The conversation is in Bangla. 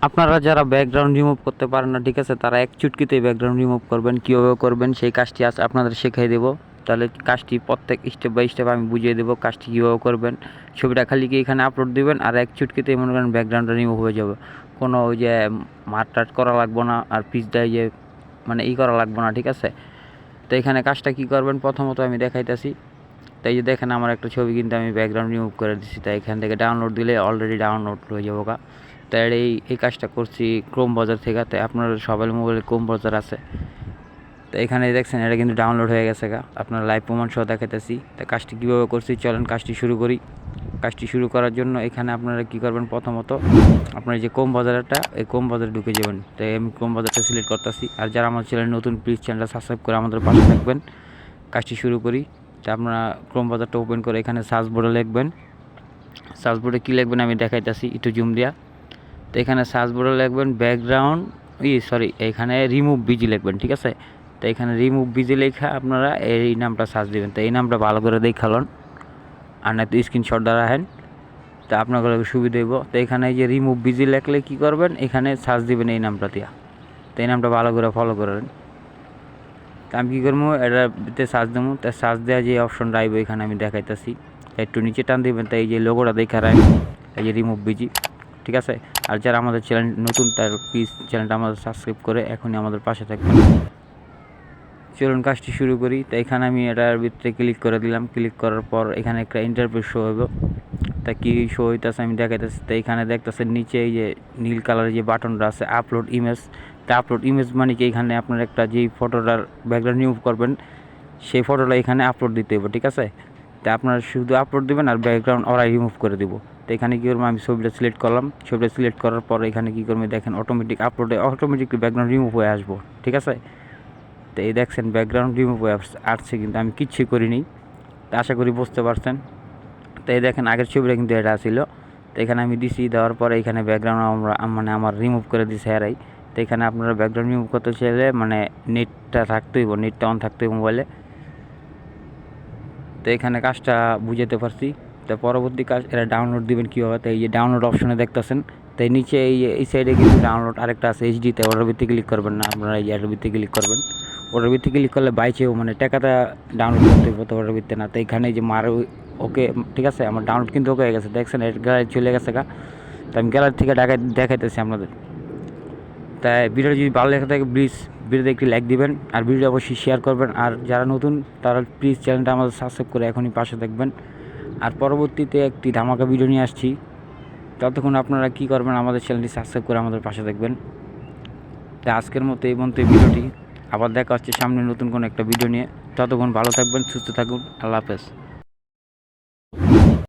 আপনারা যারা ব্যাকগ্রাউন্ড রিমুভ করতে পারেন না, ঠিক আছে, তারা এক চুটকিতেই ব্যাকগ্রাউন্ড রিমুভ করবেন। কীভাবে করবেন সেই কাজটি আজ আপনাদের শেখাই দেবো। তাহলে কাজটি প্রত্যেক স্টেপ বাই স্টেপ আমি বুঝিয়ে দেবো কাজটি কীভাবে করবেন। ছবিটা খালি কি এখানে আপলোড দিবেন আর এক চুটকিতেই মনে করেন ব্যাকগ্রাউন্ডটা রিমুভ হয়ে যাবে। কোনো ওই যে মারটাট করা লাগবে না, আর পিছটায় যে মানে করা লাগবে না, ঠিক আছে। তো এখানে কাজটা কী করবেন প্রথমত আমি দেখাইতেছি। তাই যে দেখেন আমার একটা ছবি কিন্তু আমি ব্যাকগ্রাউন্ড রিমুভ করে দিচ্ছি। তাই এখান থেকে ডাউনলোড দিলে অলরেডি ডাউনলোড হয়ে যাবো। তাই এই কাজটা করছি ক্রোম ব্রাউজার থেকে। তাই আপনার সবাই মোবাইলে ক্রোম ব্রাউজার আছে। তো এখানে দেখছেন এটা কিন্তু ডাউনলোড হয়ে গেছে। আপনার লাইভ প্রমাণ সহ দেখাইতেছি। তো কাজটি কীভাবে করছি চলেন কাজটি শুরু করি। কাজটি শুরু করার জন্য এখানে আপনারা কী করবেন, প্রথমত আপনার যে ক্রোম ব্রাউজারটা, এই ক্রোম ব্রাউজারে ঢুকে যাবেন। তাই আমি ক্রোম ব্রাউজারটা সিলেক্ট করতেছি। আর যারা আমার চ্যানেল নতুন, প্লিজ চ্যানেলটা সাবস্ক্রাইব করে আমাদের পাশে থাকবেন। কাজটি শুরু করি। তা আপনারা ক্রোম ব্রাউজারটা ওপেন করে এখানে সার্চ বোর্ডে লিখবেন। সার্চ বোর্ডে কী লিখবেন আমি দেখাইতেছি, একটু জুম দিয়া। তো এখানে সার্চ বোর্ডে লিখবেন ব্যাকগ্রাউন্ড এখানে রিমুভ বিজি লিখবেন, ঠিক আছে। তো এখানে রিমুভ বিজি লেখা আপনারা এই নামটা সার্চ দেবেন। তো এই নামটা ভালো করে দেখালন, আর না তো স্ক্রিনশট দ্বারা হেন, তা আপনাদের সুবিধা হইব। তো এখানে এই যে রিমুভ বিজি লেখলে কী করবেন, এখানে সার্চ দিবেন এই নামটা দিয়া। তো এই নামটা ভালো করে ফলো করেন। তো আমি কী করবো, এটাতে সার্চ দেবো। তা সার্চ দেওয়া যে অপশনটা আইব এখানে আমি দেখাইতেছি। একটু নিচে টান দিবেন। তাই এই যে লোগোটা দেখা রাখ, এই যে রিমুভ বিজি, ঠিক আছে। আর যারা আমাদের চ্যানেল নতুন, তার প্লিজ চ্যানেলটা আমাদের সাবস্ক্রাইব করে এখনই আমাদের পাশে থাকবেন। চলুন কাজটি শুরু করি। তো এখানে আমি এটার ভিতরে ক্লিক করে দিলাম। ক্লিক করার পর এখানে একটা ইন্টারফেস শো হইব। তা কী শো হইতেছে আমি দেখাইতেছি। তো এখানে দেখতেছেন নিচে এই যে নীল কালারের যে বাটনটা আছে আপলোড ইমেজ। তা আপলোড ইমেজ মানে কি, এখানে আপনার একটা যেই ফটোটার ব্যাকগ্রাউন্ড রিমুভ করবেন সেই ফটোটা এখানে আপলোড দিতে হবে, ঠিক আছে। তা আপনারা শুধু আপলোড দেবেন আর ব্যাকগ্রাউন্ড ওরাই রিমুভ করে দেবো। তো এখানে কী করবো, আমি ছবিটা সিলেক্ট করলাম। ছবিটা সিলেক্ট করার পর এখানে কী করবো দেখেন, অটোমেটিকলি ব্যাকগ্রাউন্ড রিমুভ হয়ে আসবো, ঠিক আছে। তো এই দেখছেন ব্যাকগ্রাউন্ড রিমুভ হয়ে আসছে, কিন্তু আমি কিচ্ছুই করিনি। তো আশা করি বুঝতে পারছেন। তো এই দেখেন আগের ছবিটা কিন্তু এটা ছিল। তো এখানে আমি দিছি, দেওয়ার পরে এখানে ব্যাকগ্রাউন্ড আমার রিমুভ করে দিছে এরাই। তো এখানে আপনারা ব্যাকগ্রাউন্ড রিমুভ করতে চাইলে মানে নেটটা থাকতেই হইব, নেটটা অন থাকতে হইব মোবাইলে। তো এখানে কাজটা বুঝাতে পারছি। তো পরবর্তী কাজ এরা ডাউনলোড দিবেন কীভাবে, তো এই যে ডাউনলোড অপশনে দেখতেছেন। তাই নিচে এই সাইডে কিন্তু ডাউনলোড আরেকটা আছে এইচডিতে, ওটার ভিত্তি ক্লিক করবেন না, আপনারা এই এটার ভিত্তি ক্লিক করবেন। ওটার ভিত্তি ক্লিক করলে বাইচেও মানে টাকাটা ডাউনলোড করতে হবে, তো ওটার ভিত্তি না। তো এখানে যে ওকে, ঠিক আছে, আমার ডাউনলোড কিন্তু ওকে হয়ে গেছে, দেখছেন গ্যালারি চলে গেছে তো আমি গ্যালারি থেকে দেখাইতেছি আপনাদের। তাই ভিডিও যদি ভালো লেগে থাকে প্লিজ ভিডিওতে একটি লাইক দিবেন, আর ভিডিও অবশ্যই শেয়ার করবেন। আর যারা নতুন তারা প্লিজ চ্যানেলটা আমাদের সাবস্ক্রাইব করে এখনই পাশে থাকবেন। আর পরবর্তীতে একটি ধামাকা ভিডিও নিয়ে আসছি, ততক্ষণ আপনারা কী করবেন, আমাদের চ্যানেলটি সাবস্ক্রাইব করে আমাদের পাশে থাকবেন। তাই আজকের মতো এই পর্যন্ত ভিডিওটি, আবার দেখা হচ্ছে সামনে নতুন কোনো একটা ভিডিও নিয়ে। ততক্ষণ ভালো থাকবেন, সুস্থ থাকুন, আল্লাহ হাফেজ।